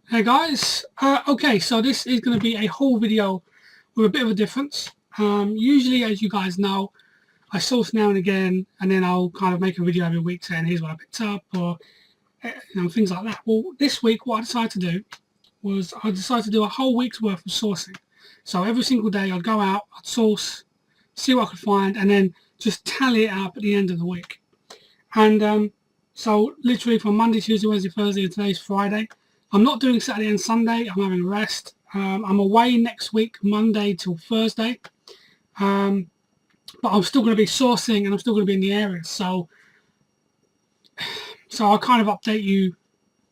Hey guys, okay, so this is going to be a whole video with a bit of a difference. Usually, as you guys know, I source now and again, and then I'll kind of make a video every week saying here's what I picked up, or things like that. Well, this week, what I decided to do was I decided to do a whole week's worth of sourcing. So every single day, I'd go out, I'd source, see what I could find, and then just tally it up at the end of the week. And so literally from Monday, Tuesday, Wednesday, Thursday, and today's Friday. I'm not doing Saturday and Sunday. I'm having a rest. I'm away next week, Monday till Thursday. But I'm still going to be sourcing and I'm still going to be in the area. So I'll kind of update you,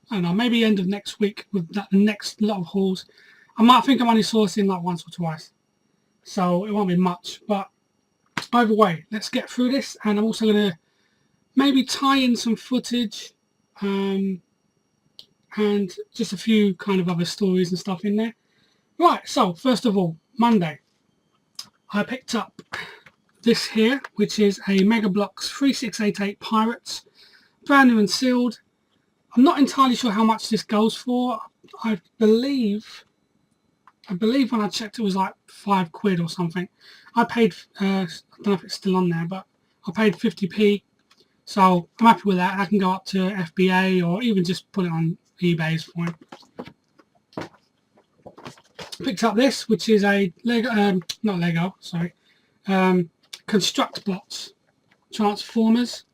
I don't know, maybe end of next week with the next lot of hauls. I think I'm only sourcing like once or twice. So it won't be much. But either way, let's get through this. And I'm also going to maybe tie in some footage. And just a few kind of other stories and stuff in there. Right, so first of all, Monday, I picked up this here, which is a Mega Bloks 3688 Pirates, brand new and sealed. I'm not entirely sure how much this goes for. I believe when I checked it was like £5 or something. I paid, I don't know if it's still on there, but I paid 50p. So I'm happy with that. I can go up to FBA or even just put it on eBay is fine. Picked up this, which is a Lego, not Lego, sorry, Constructbots Transformers.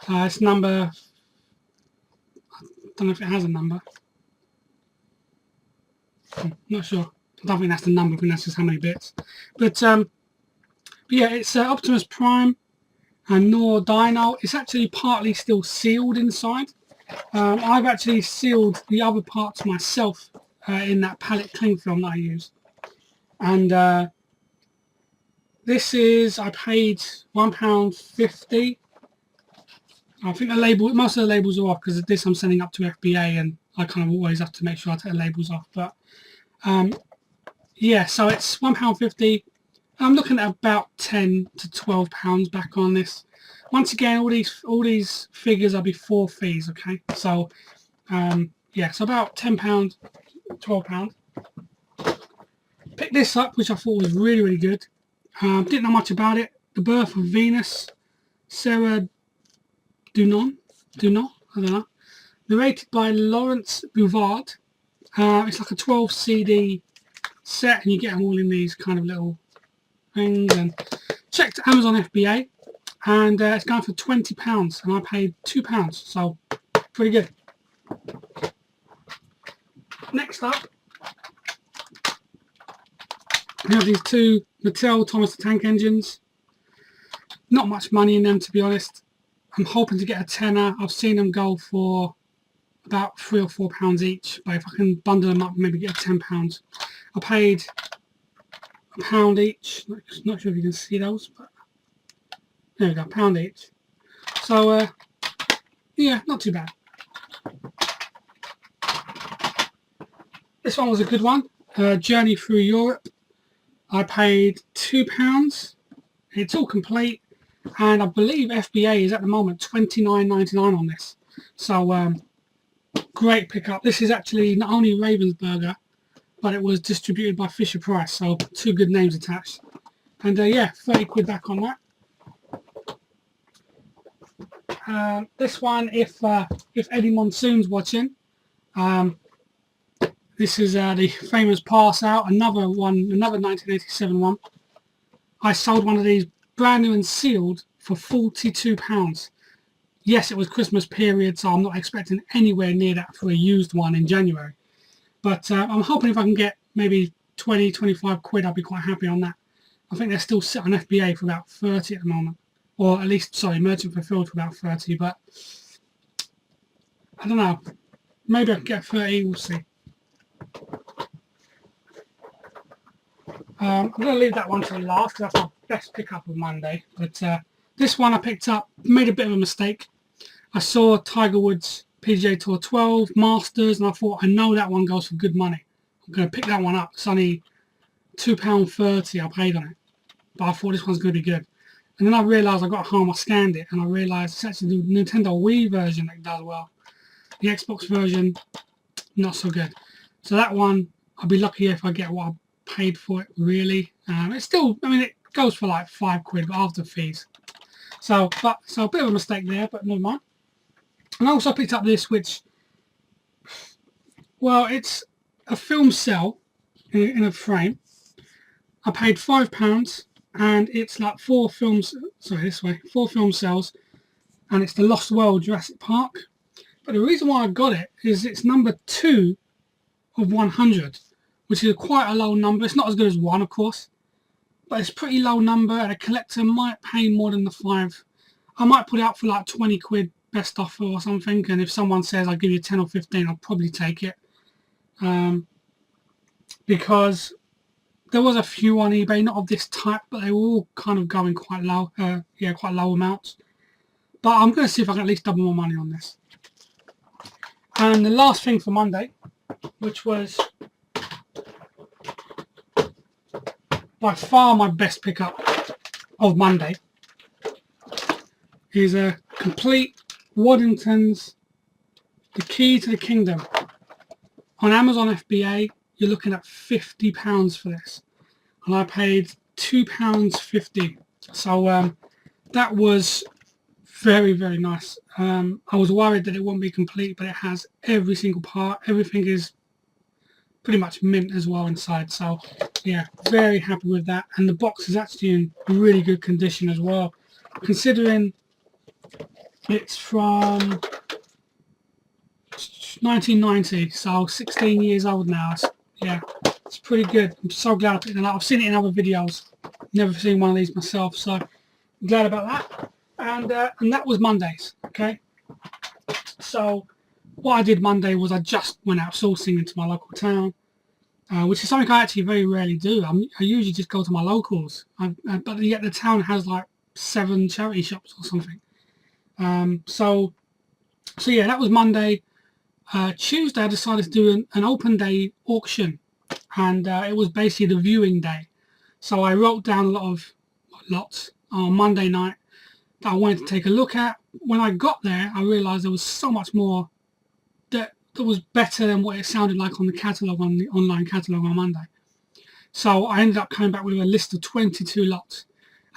It's number, I don't know if it has a number. Not sure. I don't think that's the number. I think that's just how many bits. But yeah, it's Optimus Prime and Nor Dino. It's actually partly still sealed inside. I've actually sealed the other parts myself in that pallet cling film that I use. And this is, I paid £1.50. I think the label, most of the labels are off because this I'm sending up to FBA and I kind of always have to make sure I take the labels off. But yeah, so it's £1.50. I'm looking at about £10 to £12 back on this. Once again, all these figures are before fees, okay? So, yeah, so about £10, £12. Picked this up, which I thought was really, really good. Didn't know much about it. The Birth of Venus, Sarah Dunant, I don't know. Narrated by Laurence Bouvard. It's like a 12 CD set, and you get them all in these kind of little things. And checked Amazon FBA. And it's going for £20 and I paid £2, so pretty good. Next up, we have these two Mattel Thomas the Tank Engines. Not much money in them, to be honest. I'm hoping to get a tenner. I've seen them go for about £3 or £4 each, but if I can bundle them up, maybe get £10. I paid £1 each. Not sure if you can see those, but there we go, £1 each. So, yeah, not too bad. This one was a good one. Journey Through Europe. I paid £2. It's all complete. And I believe FBA is at the moment $29.99 on this. So, great pickup. This is actually not only Ravensburger, but it was distributed by Fisher Price. So, two good names attached. And, yeah, £30 back on that. This one, if Eddie Monsoon's watching, this is the famous Pass Out, another 1987 one. I sold one of these brand new and sealed for £42. Yes, it was Christmas period, so I'm not expecting anywhere near that for a used one in January. But I'm hoping if I can get maybe 20, 25 quid, I'll be quite happy on that. I think they're still sit on FBA for about 30 at the moment. Or at least, sorry, Merchant Fulfilled for about 30, but I don't know. Maybe I can get 30, we'll see. I'm going to leave that one to last because that's my best pickup of Monday. But this one I picked up, made a bit of a mistake. I saw Tiger Woods PGA Tour 12 Masters, and I thought, I know that one goes for good money. I'm going to pick that one up. It's only £2.30 I paid on it. But I thought this one's going to be good. And then I realised I got home, I scanned it, and I realised it's actually the Nintendo Wii version that does well. The Xbox version not so good. So that one, I'll be lucky if I get what I paid for it, really. It's still, I mean, it goes for like £5, but after fees. So a bit of a mistake there, but never mind. And I also picked up this, which, well, it's a film cell in a frame. I paid £5, and it's like 4 films. Sorry, this way, 4 film cells, and it's the Lost World Jurassic Park. But the reason why I got it is it's number 2 of 100, which is quite a low number. It's not as good as 1, of course, but it's a pretty low number, and a collector might pay more than the 5. I might put it out for like £20 best offer or something, and if someone says I'll give you 10 or 15, I'll probably take it. Because there was a few on eBay, not of this type, but they were all kind of going quite low, quite low amounts. But I'm going to see if I can at least double my money on this. And the last thing for Monday, which was by far my best pickup of Monday, is a complete Waddington's The Key to the Kingdom. On Amazon FBA, you're looking at £50 for this, and I paid £2.50. So that was very, very nice. I was worried that it wouldn't be complete, but it has every single part. Everything is pretty much mint as well inside. So yeah, very happy with that. And the box is actually in really good condition as well, considering it's from 1990, so 16 years old now. It's pretty good. I'm so glad I picked it up. I've seen it in other videos. Never seen one of these myself, so I'm glad about that. And that was Mondays. Okay. So what I did Monday was I just went out sourcing into my local town, which is something I actually very rarely do. I usually just go to my locals, but yet the town has like 7 charity shops or something. So yeah, that was Monday. Tuesday I decided to do an open day auction, and it was basically the viewing day. So I wrote down a lots on Monday night that I wanted to take a look at. When I got there, I realised there was so much more that was better than what it sounded like on the catalogue, on the online catalogue on Monday. So I ended up coming back with a list of 22 lots,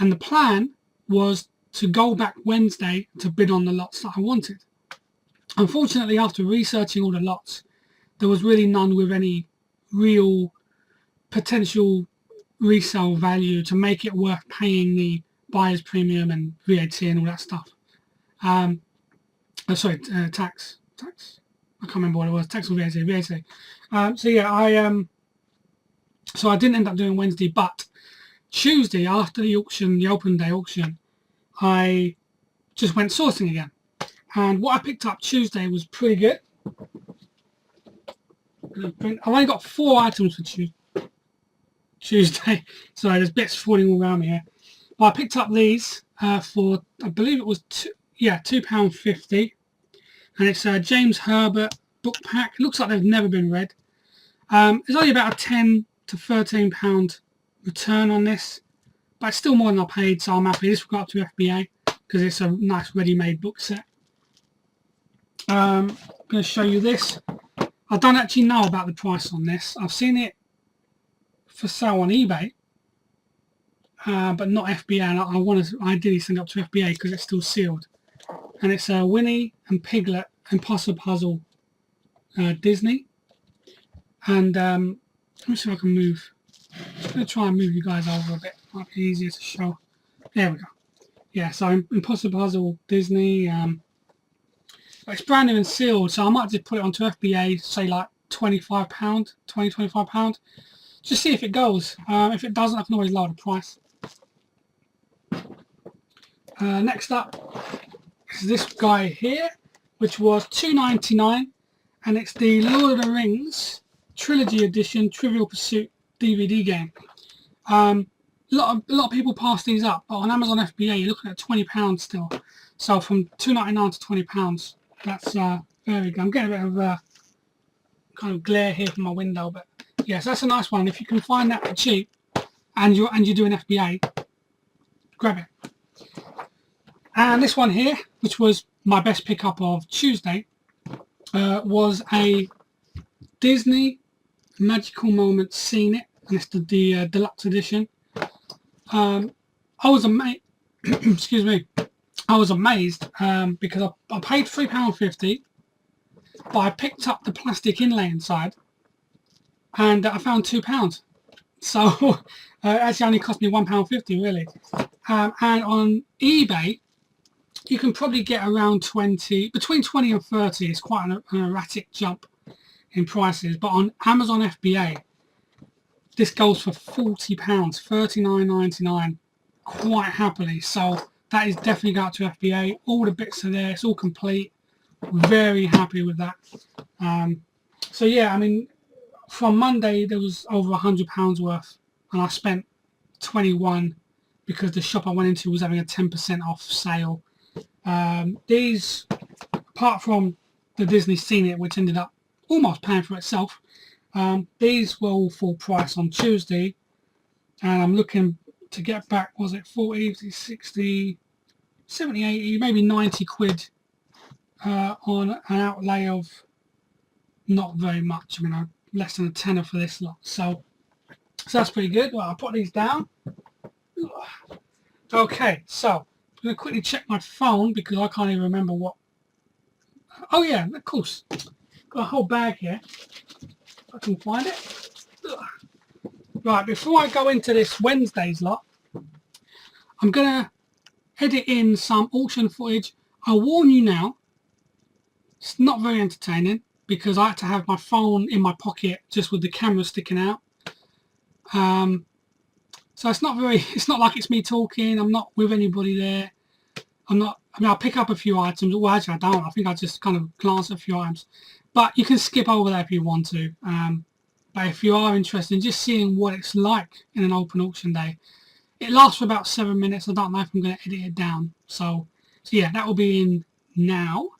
and the plan was to go back Wednesday to bid on the lots that I wanted. Unfortunately, after researching all the lots, there was really none with any real potential resale value to make it worth paying the buyer's premium and VAT and all that stuff. Tax. I can't remember what it was. Tax or VAT. So I didn't end up doing Wednesday, but Tuesday after the auction, the open day auction, I just went sourcing again. And what I picked up Tuesday was pretty good. I've only got 4 items for Tuesday. Sorry, there's bits falling all around me here. But I picked up these for, I believe it was £2.50. And it's a James Herbert book pack. It looks like they've never been read. It's only about a £10 to £13 return on this, but it's still more than I paid, so I'm happy. This will go up to FBA because it's a nice ready-made book set. I'm going to show you this. I don't actually know about the price on this. I've seen it for sale on eBay, but not FBA. And I want to ideally send it up to FBA because it's still sealed. And it's a Winnie and Piglet Impossible Puzzle Disney. And let me see if I can move. I'm going to try and move you guys over a bit. Might be easier to show. There we go. Yeah, so Impossible Puzzle Disney. It's brand new and sealed, so I might just put it onto FBA, say like £25, £25. Just see if it goes. If it doesn't, I can always lower the price. Next up is this guy here, which was £2.99, and it's the Lord of the Rings Trilogy Edition Trivial Pursuit DVD game. A lot of people pass these up, but on Amazon FBA you're looking at £20 still. So from £2.99 to £20. That's very good. I'm getting a bit of kind of glare here from my window, but yes, that's a nice one. If you can find that for cheap and you're doing FBA, grab it. And this one here, which was my best pickup of Tuesday, was a Disney Magical Moments Seen It, and it's the deluxe edition. I was amazed. Excuse me. I was amazed because I paid £3.50, but I picked up the plastic inlay inside, and I found £2. So it actually only cost me £1.50 really. And on eBay, you can probably get around between 20 and 30. It's quite an erratic jump in prices. But on Amazon FBA, this goes for £40, $39.99, quite happily. So that is definitely go out to FBA. All the bits are there. It's all complete. Very happy with that. So yeah, I mean, from Monday there was over £100 worth, and I spent 21 because the shop I went into was having a 10% off sale. These, apart from the Disney Seen It, which ended up almost paying for itself, these were all full price on Tuesday, and I'm looking to get back, was it 40, 60, 70, 80, maybe 90 quid on an outlay of not very much. I mean, less than a tenner for this lot. So that's pretty good. Well, I'll put these down. Okay, so I'm going to quickly check my phone because I can't even remember what. Oh yeah, of course. Got a whole bag here. If I can find it. Right, before I go into this Wednesday's lot, I'm going to edit in some auction footage. I'll warn you now, it's not very entertaining because I had to have my phone in my pocket just with the camera sticking out. So it's not like it's me talking. I'm not with anybody there. I mean, I'll pick up a few items. Well, actually, I don't. I think I just kind of glance at a few items. But you can skip over that if you want to. But if you are interested in just seeing what it's like in an open auction day, it lasts for about 7 minutes. I don't know if I'm going to edit it down. So yeah, that will be in now.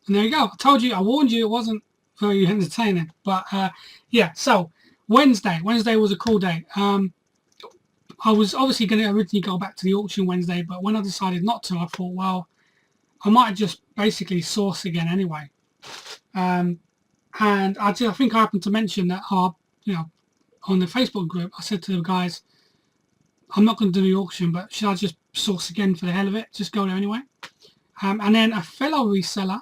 And there you go. I told you, I warned you, it wasn't very entertaining. But yeah, so Wednesday was a cool day. I was obviously going to originally go back to the auction Wednesday, but when I decided not to, I thought, well, I might just basically source again anyway. And I think I happened to mention that, you know, on the Facebook group, I said to the guys, I'm not going to do the auction, but should I just source again for the hell of it? Just go there anyway. And then a fellow reseller,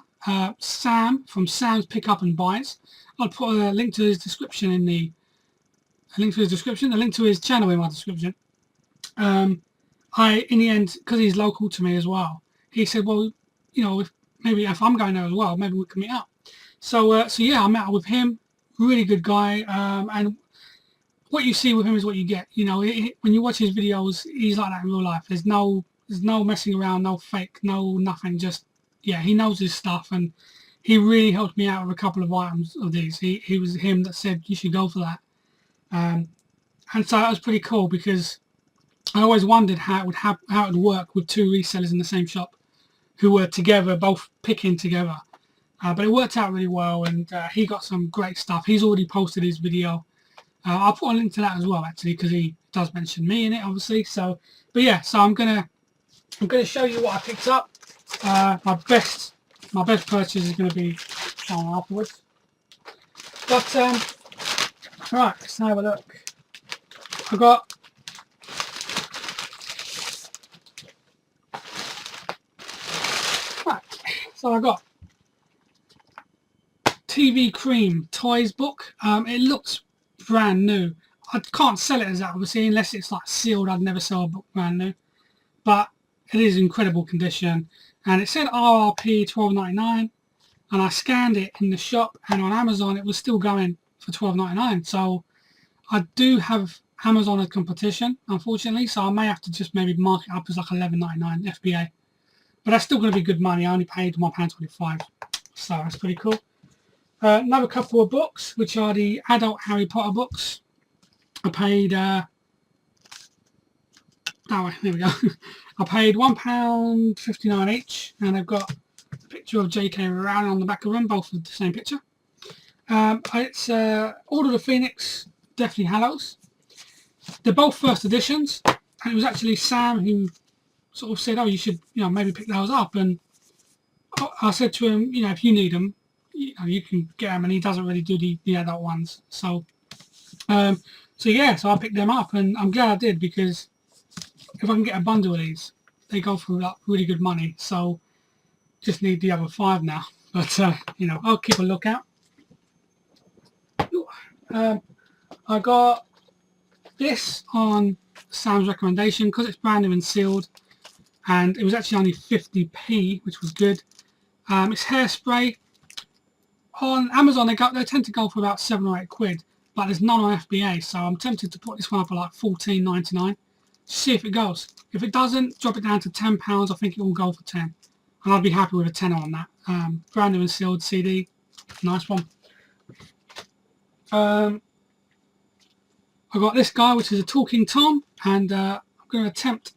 Sam from Sam's Pickup and Buys. I'll put a link to his description in the a link to his channel in my description. In the end, because he's local to me as well, he said, well, you know, maybe if I'm going there as well, maybe we can meet up. So yeah, I met up with him. Really good guy. And what you see with him is what you get. You know, when you watch his videos, he's like that in real life. There's no messing around, no fake, no nothing. Just yeah, he knows his stuff, and he really helped me out with a couple of items of these. He was him that said you should go for that. And so that was pretty cool because I always wondered how it would work with two resellers in the same shop who were together, both picking together. But it worked out really well, and he got some great stuff. He's already posted his video. I'll put a link to that as well, actually, because he does mention me in it, obviously. So, but yeah, so I'm gonna show you what I picked up. My best purchase is going to be shown afterwards. But right, let's have a look. I got so I got TV Cream Toys book. It looks brand new. I can't sell it as that, obviously, unless it's like sealed. I'd never sell a book brand new, but it is incredible condition, and it said RRP $12.99, and I scanned it in the shop, and on Amazon it was still going for $12.99. So I do have Amazon as competition, unfortunately, so I may have to just maybe mark it up as like $11.99 FBA, but that's still going to be good money. I only paid £1.25, so that's pretty cool. Another couple of books, which are the adult Harry Potter books. I paid there we go. I paid £1.59 each, and they've got a picture of J.K. Rowling on the back of them, both with the same picture. It's Order of the Phoenix, Deathly Hallows. They're both first editions, and it was actually Sam who sort of said, oh, you should, you know, maybe pick those up. And I said to him, you know, if you need them, you know, you can get them, and he doesn't really do the adult ones. So, so yeah, so I picked them up, and I'm glad I did, because if I can get a bundle of these, they go for like really good money. So just need the other 5 now, but you know, I'll keep a lookout. I got this on Sam's recommendation because it's brand new and sealed, and it was actually only 50p, which was good. It's hairspray. On Amazon they tend to go for about 7 or 8 quid, but there's none on FBA, so I'm tempted to put this one up for like $14.99. See if it goes. If it doesn't, drop it down to £10. I think it will go for 10, and I'd be happy with a 10 on that. Brand new and sealed CD, nice one. I got this guy, which is a Talking Tom, and I'm going to attempt.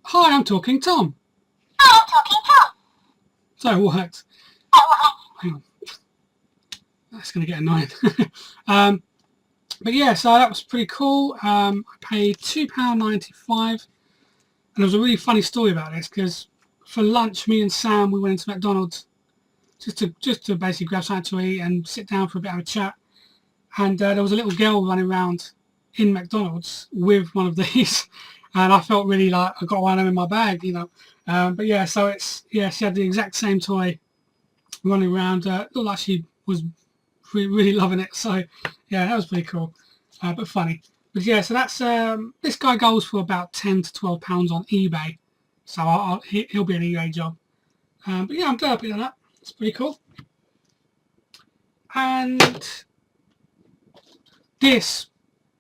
Hi, I'm Talking Tom. Hi, I'm Talking Tom. So it worked. Hang on. That's going to get annoying. But yeah, so that was pretty cool. I paid £2.95, and there was a really funny story about this, because for lunch, me and Sam, we went into McDonald's just to basically grab something to eat and sit down for a bit of a chat. And there was a little girl running around in McDonald's with one of these, and I felt really like I got one of them in my bag, you know. But yeah, so she had the exact same toy running around. Looked like she was really loving it. So yeah, that was pretty cool, but funny. But yeah, so that's this guy goes for about £10 to £12 on eBay, so he'll be an eBay job. But yeah, I'm glad I picked that up. It's pretty cool. And this,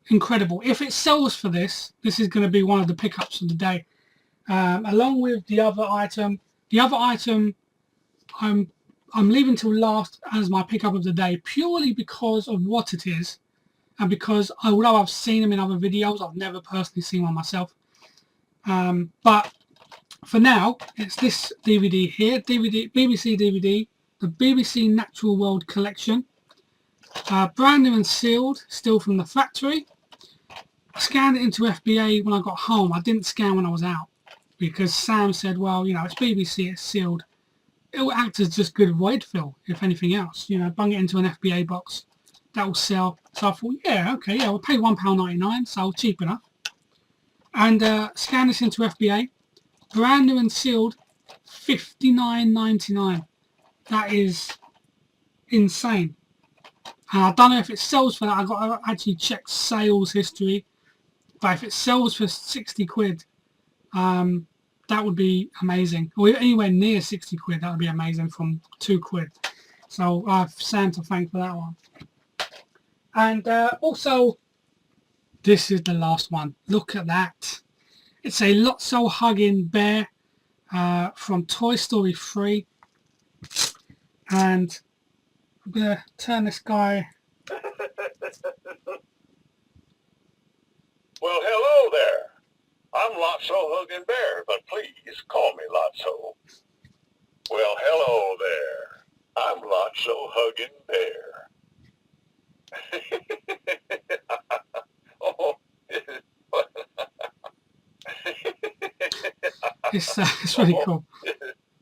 incredible. If it sells for this is going to be one of the pickups of the day, along with the other item. The other item I'm leaving till last as my pickup of the day, purely because of what it is. and because although I've seen them in other videos, I've never personally seen one myself. But for now, it's this DVD here, BBC DVD, the BBC Natural World Collection. Brand new and sealed, still from the factory. I scanned it into FBA when I got home. I didn't scan when I was out because Sam said, well, you know, it's BBC, it's sealed. It will act as just good void fill, if anything else. You know, bung it into an FBA box. That will sell. So I thought, yeah, okay, yeah, we'll pay £1.99, so cheap enough. And scan this into FBA. Brand new and sealed, $59.99. That is insane. I don't know if it sells for that. I've got to actually check sales history. But if it sells for 60 quid, that would be amazing. Or anywhere near 60 quid, that would be amazing from 2 quid. So I have Sam to thank for that one. And also, this is the last one. Look at that. It's a Lotso hugging bear from Toy Story 3. And I'm going to turn this guy. Well, hello there. I'm Lotso Hugging Bear, but please call me Lotso. Well, hello there. I'm Lotso Hugging Bear. Oh, It's really cool.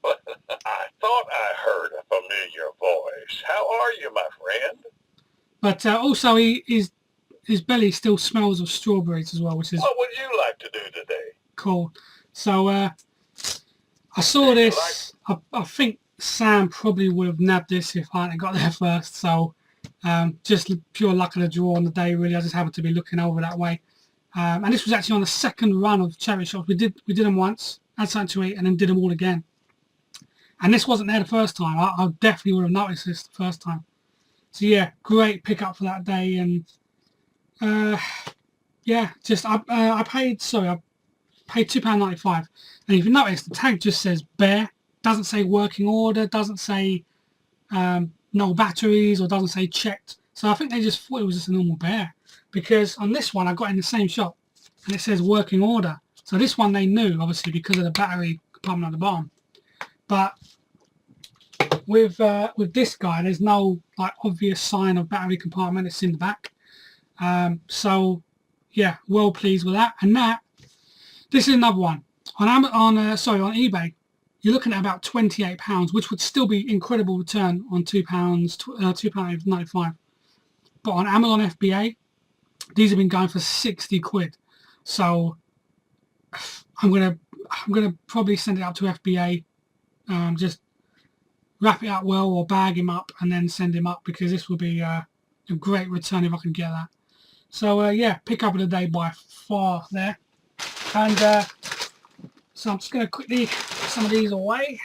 I thought I heard a familiar voice. How are you, my friend? But also, his belly still smells of strawberries as well, which is What would you like to do today? cool. So I saw this. I think Sam probably would have nabbed this if I hadn't got there first. So just pure luck of the draw on the day, really. I just happened to be looking over that way. And this was actually on the second run of charity shops. We did them once, had something to eat, and then did them all again. And this wasn't there the first time. I definitely would have noticed this the first time. So yeah, great pickup for that day. And yeah, just I paid £2.95. And if you notice, the tag just says bear. Doesn't say working order. Doesn't say no batteries, or doesn't say checked. So I think they just thought it was just a normal bear. Because on this one I got in the same shop and it says working order. So this one they knew, obviously, because of the battery compartment at the bottom. But with this guy, there's no like obvious sign of battery compartment. It's in the back. So yeah, well pleased with that. And this is another one on eBay. You're looking at about £28, which would still be incredible return on £2.95. But on Amazon FBA, these have been going for 60 quid. So I'm gonna probably send it out to FBA, just wrap it up well or bag him up and then send him up, because this will be a great return if I can get that. So yeah, pick up of the day by far there. And so I'm just going to quickly put some of these away.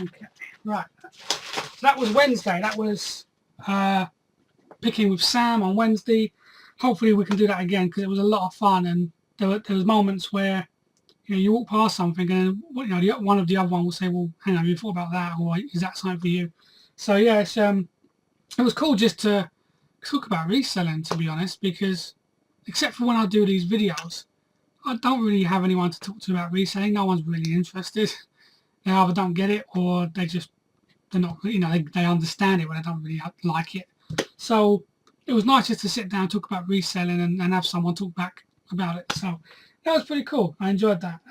Okay, right. So that was Wednesday. That was picking with Sam on Wednesday. Hopefully we can do that again, because it was a lot of fun, and there was moments where you walk past something and one of the other one will say, well, hang on, you thought about that, or is that something for you? So yeah, it was cool just to talk about reselling, to be honest, because except for when I do these videos, I don't really have anyone to talk to about reselling. No one's really interested. They either don't get it, or they're not, they understand it, but they don't really like it. So it was nice just to sit down, talk about reselling, and have someone talk back about it. So that was pretty cool. I enjoyed that.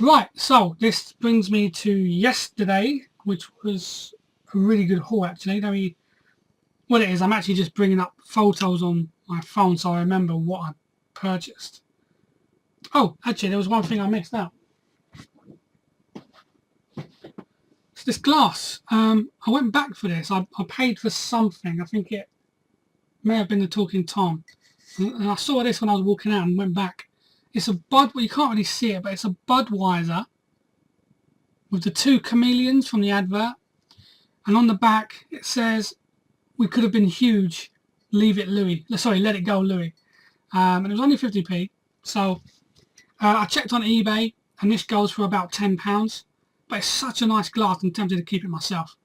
Right, so this brings me to yesterday, which was a really good haul, actually. What it is, I'm actually just bringing up photos on my phone so I remember what I purchased. Oh, actually, there was one thing I missed out. It's this glass. I went back for this. I paid for something. I think it may have been the Talking Tom. And I saw this when I was walking out and went back. It's a well, you can't really see it, but it's a Budweiser with the two chameleons from the advert. And on the back it says, "We could have been huge. Leave it, Louis." Sorry, let it go, Louis. And it was only 50p. So I checked on eBay, and this goes for about £10. But it's such a nice glass, I'm tempted to keep it myself.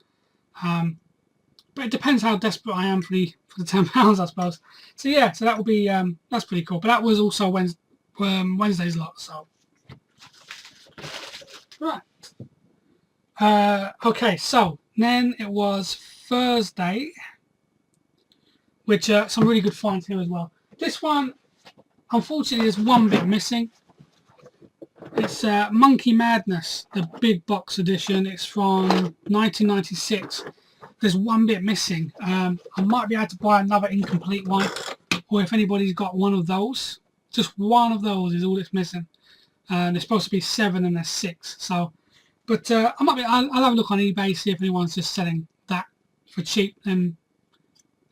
but it depends how desperate I am for the £10, I suppose. So yeah, so that will be that's pretty cool. But that was also Wednesday's lot. So right. Okay, so then it was Thursday, which some really good finds here as well. This one, unfortunately, there's one bit missing. It's Monkey Madness, the big box edition. It's from 1996. There's one bit missing. I might be able to buy another incomplete one, or if anybody's got one of those, just one of those is all that's missing. There's supposed to be 7 and there's 6. So, but I'll have a look on eBay, see if anyone's just selling that for cheap. Then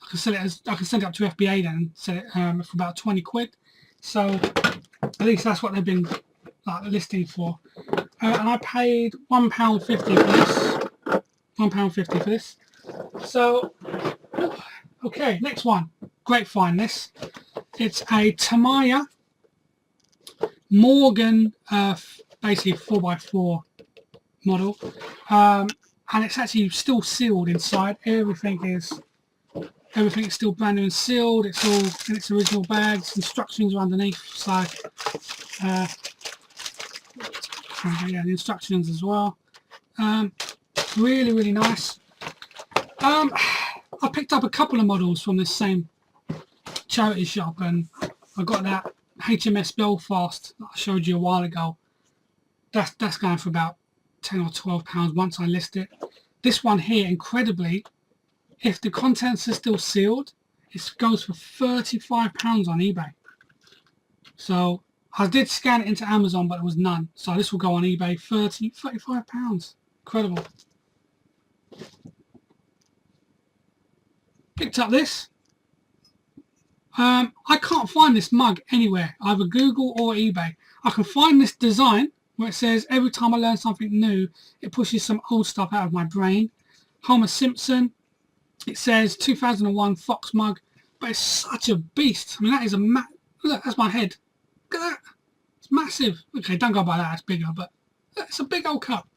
I can send it up to FBA then and sell it for about 20 quid. So at least that's what they've been listing for. And I paid £1.50 for this. £1.50 for this. So, okay, next one. Great find this. It's a Tamiya Morgan, basically 4x4 model. And it's actually still sealed inside. Everything is still brand new and sealed. It's all in its original bags. Instructions are underneath. So, yeah, the instructions as well. Really, really nice. I picked up a couple of models from this same charity shop, and I got that HMS Belfast that I showed you a while ago. That's going for about £10 or £12 once I list it. This one here, incredibly, if the contents are still sealed, it goes for £35 on eBay. So I did scan it into Amazon, but there was none. So this will go on eBay, £35. Incredible. Picked up this. I can't find this mug anywhere, either Google or eBay. I can find this design where it says, every time I learn something new, it pushes some old stuff out of my brain. Homer Simpson. It says 2001 Fox mug, but it's such a beast. I mean, that is look, that's my head. Look at that. It's massive. Okay, don't go by that, it's bigger, but it's a big old cup.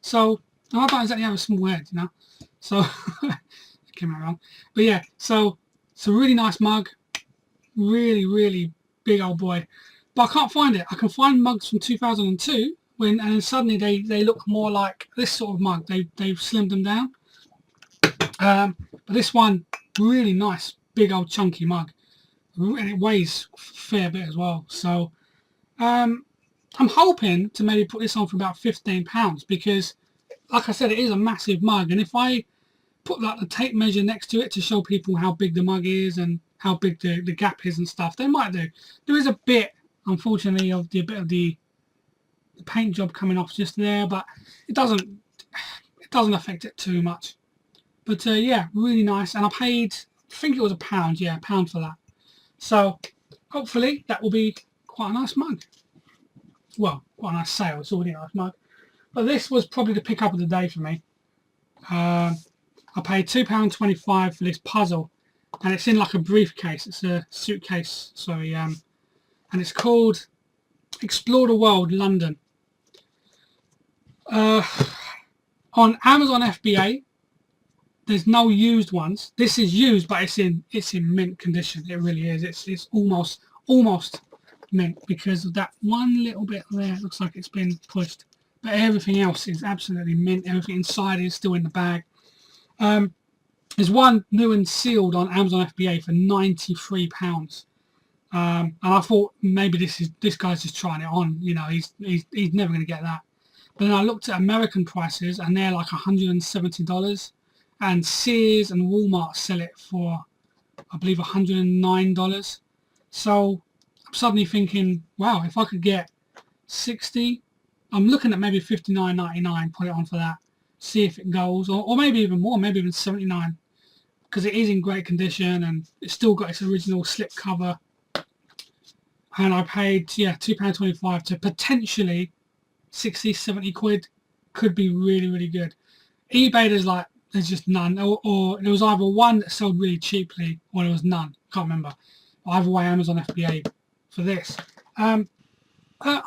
So, I don't exactly have a small head, you know. So, came out wrong. But yeah, so it's a really nice mug. Really, really big old boy. But I can't find it. I can find mugs from 2002 and then suddenly they look more like this sort of mug. They've slimmed them down. But this one, really nice, big old chunky mug. And it weighs a fair bit as well. So I'm hoping to maybe put this on for about £15 because, like I said, it is a massive mug. And if I put like the tape measure next to it to show people how big the mug is and how big the gap is and stuff, they might do. There is a bit, unfortunately, of the paint job coming off just there, but it doesn't affect it too much. But yeah, really nice. And I paid, I think it was £1, yeah, £1 for that. So hopefully that will be quite a nice mug. Well, quite a nice sale. It's already a nice mug. But this was probably the pick up of the day for me. I paid £2.25 for this puzzle, and it's in like a briefcase. It's a suitcase, sorry, and it's called Explore the World London. On Amazon FBA, there's no used ones. This is used, but it's in mint condition. It really is. It's almost mint because of that one little bit there. It looks like it's been pushed, but everything else is absolutely mint. Everything inside is still in the bag. There's one new and sealed on Amazon FBA for £93. And I thought maybe this guy's just trying it on. You know, he's never going to get that. But then I looked at American prices, and they're like $170. And Sears and Walmart sell it for, I believe, $109. So I'm suddenly thinking, wow, if I could get 60, I'm looking at maybe $59.99. Put it on for that. See if it goes, or maybe even more, maybe even 79, because it is in great condition and it's still got its original slip cover. And I paid, yeah, £2.25 to potentially 60, 70 quid. Could be really, really good. eBay, there's just none, or there was either one that sold really cheaply or there was none. Can't remember. Either way, Amazon FBA for this.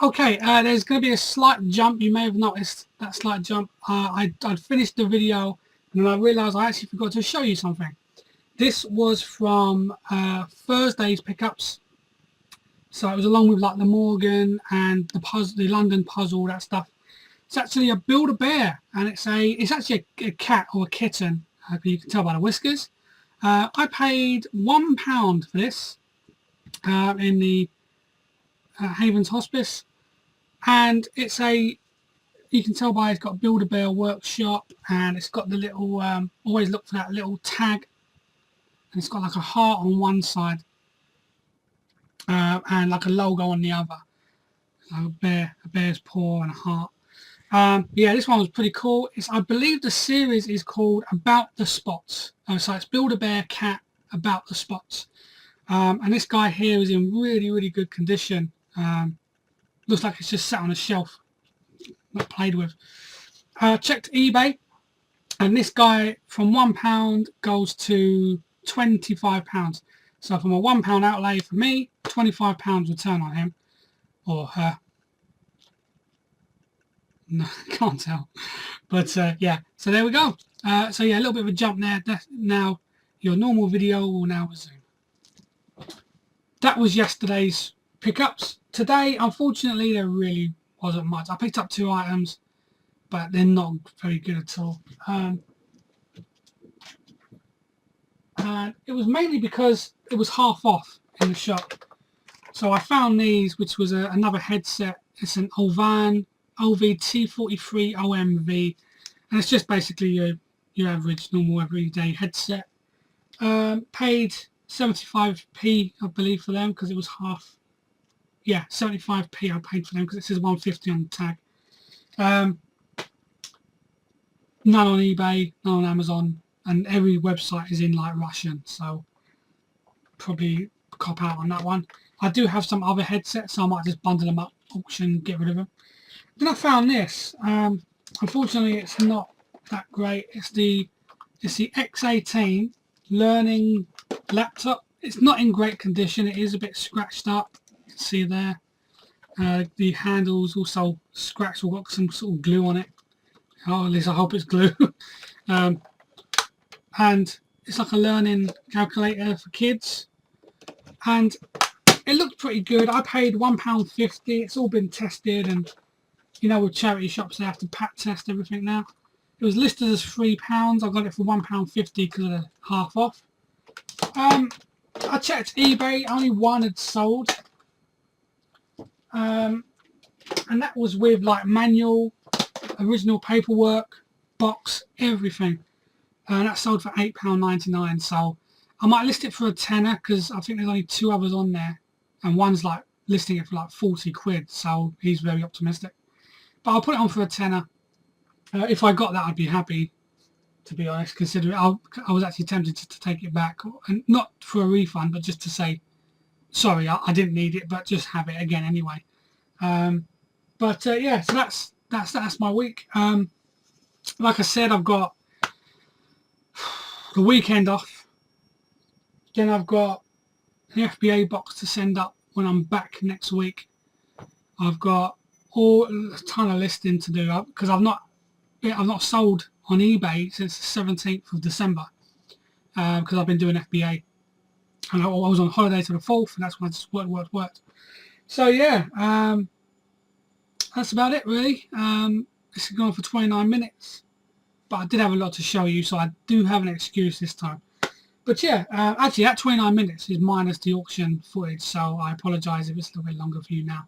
Okay, there's going to be a slight jump. You may have noticed that slight jump. I'd finished the video and then I realised I actually forgot to show you something. This was from Thursday's pickups. So it was along with like the Morgan and the puzzle, the London puzzle, that stuff. It's actually a Build-A-Bear, and it's actually a cat or a kitten. You can tell by the whiskers. I paid £1 for this in the Havens Hospice, and it's you can tell by it's got Build-A-Bear workshop, and it's got the little always look for that little tag, and it's got like a heart on one side and like a logo on the other, like a bear's paw and a heart. Yeah, this one was pretty cool. I believe the series is called About the Spots. So it's Build-A-Bear cat About the Spots. And this guy here is in really, really good condition. Looks like it's just sat on a shelf, not played with. Checked eBay, and this guy from £1 goes to £25. So from a £1 outlay for me, £25 return on him or her. No, can't tell. But yeah, so there we go. So yeah, a little bit of a jump there. Now your normal video will now resume. That was yesterday's pickups. Today, unfortunately, there really wasn't much. I picked up 2 items, but they're not very good at all. And it was mainly because it was half off in the shop. So I found these, which was another headset. It's an Olvan LV-T43 OMV, and it's just basically your average normal everyday headset. Paid 75p I believe for them because it was half. Yeah, 75p I paid for them because it says 150 on the tag. None on eBay, none on Amazon, and every website is in like Russian, so probably cop out on that one. I do have some other headsets, so I might just bundle them up, auction, get rid of them. Then I found this. Unfortunately, it's not that great. It's the X18 learning laptop. It's not in great condition. It is a bit scratched up. You can see there. The handles also scratched or got some sort of glue on it. Oh, at least I hope it's glue. And it's like a learning calculator for kids. And it looked pretty good. I paid £1.50. It's all been tested, and you know, with charity shops, they have to pat test everything now. It was listed as £3. I got it for £1.50 because of the half off. I checked eBay. Only one had sold. And that was with like manual, original paperwork, box, everything. And that sold for £8.99. So I might list it for a tenner because I think there's only 2 others on there. And one's like listing it for like 40 quid. So he's very optimistic. But I'll put it on for a tenner. If I got that, I'd be happy, to be honest, considering I was actually tempted to take it back. And not for a refund, but just to say, sorry, I didn't need it, but just have it again anyway. Yeah, so that's my week. Like I said, I've got the weekend off. Then I've got an FBA box to send up when I'm back next week. I've got a ton of listing to do because I've not sold on eBay since the 17th of December because I've been doing FBA, and I was on holiday to the 4th, and that's when I just worked. So yeah, that's about it really. This has gone for 29 minutes, but I did have a lot to show you, so I do have an excuse this time. But yeah, actually that 29 minutes is minus the auction footage, so I apologise if it's a little bit longer for you now.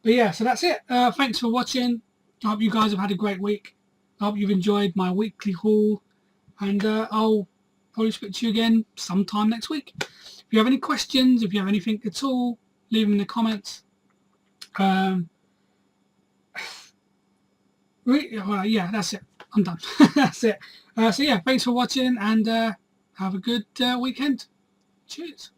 But yeah, so that's it. Thanks for watching. I hope you guys have had a great week. I hope you've enjoyed my weekly haul, and I'll probably speak to you again sometime next week. If you have any questions, if you have anything at all, leave them in the comments. Yeah, that's it. I'm done. That's it. So yeah, thanks for watching, and have a good weekend. Cheers.